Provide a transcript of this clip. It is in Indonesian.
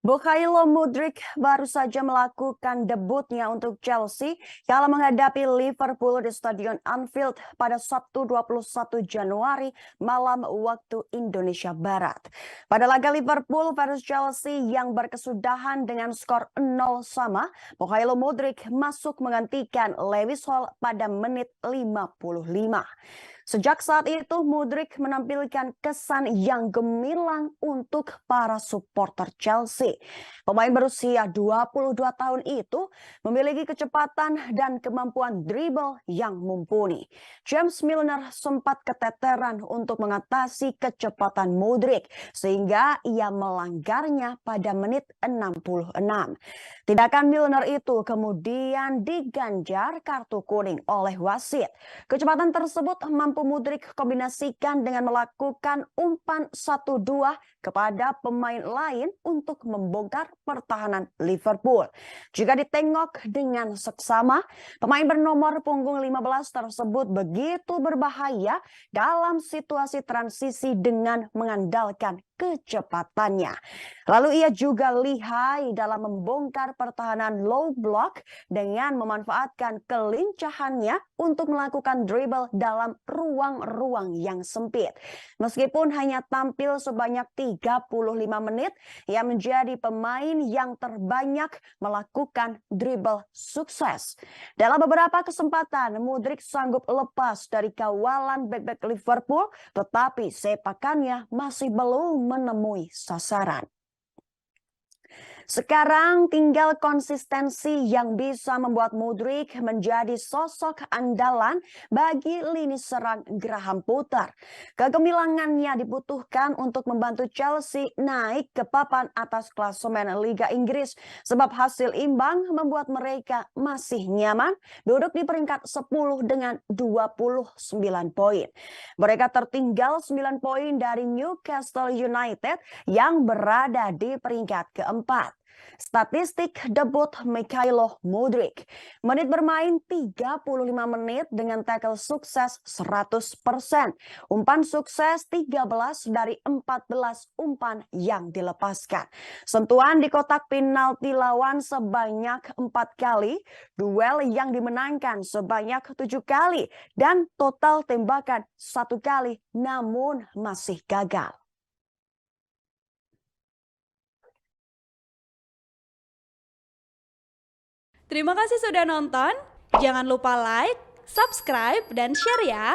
Mikhailo Mudryk baru saja melakukan debutnya untuk Chelsea kala menghadapi Liverpool di Stadion Anfield pada Sabtu 21 Januari malam waktu Indonesia Barat. Pada laga Liverpool versus Chelsea yang berkesudahan dengan skor 0 sama, Mikhailo Mudryk masuk menggantikan Lewis Hall pada menit 55. Sejak saat itu, Mudryk menampilkan kesan yang gemilang untuk para supporter Chelsea. Pemain berusia 22 tahun itu memiliki kecepatan dan kemampuan dribble yang mumpuni. James Milner sempat keteteran untuk mengatasi kecepatan Mudryk sehingga ia melanggarnya pada menit 66. Tindakan Milner itu kemudian diganjar kartu kuning oleh wasit. Kecepatan tersebut mampu Mudryk kombinasikan dengan melakukan umpan 1-2 kepada pemain lain untuk membongkar pertahanan Liverpool. Jika ditengok dengan seksama, pemain bernomor punggung 15 tersebut begitu berbahaya dalam situasi transisi dengan mengandalkan kecepatannya. Lalu ia juga lihai dalam membongkar pertahanan low block dengan memanfaatkan kelincahannya untuk melakukan dribble dalam ruang-ruang yang sempit. Meskipun hanya tampil sebanyak 35 menit, ia menjadi pemain yang terbanyak melakukan dribble sukses. Dalam beberapa kesempatan, Mudryk sanggup lepas dari kawalan bek-bek Liverpool, tetapi sepakannya masih belum menemui sasaran. Sekarang tinggal konsistensi yang bisa membuat Mudryk menjadi sosok andalan bagi lini serang Graham Potter. Kegemilangannya dibutuhkan untuk membantu Chelsea naik ke papan atas klasemen Liga Inggris sebab hasil imbang membuat mereka masih nyaman duduk di peringkat 10 dengan 29 poin. Mereka tertinggal 9 poin dari Newcastle United yang berada di peringkat keempat. Statistik debut Mikhailo Mudryk. Menit bermain 35 menit dengan tackle sukses 100%. Umpan sukses 13 dari 14 umpan yang dilepaskan. Sentuhan di kotak penalti lawan sebanyak 4 kali. Duel yang dimenangkan sebanyak 7 kali. Dan total tembakan 1 kali namun masih gagal. Terima kasih sudah nonton. Jangan lupa like, subscribe, dan share ya.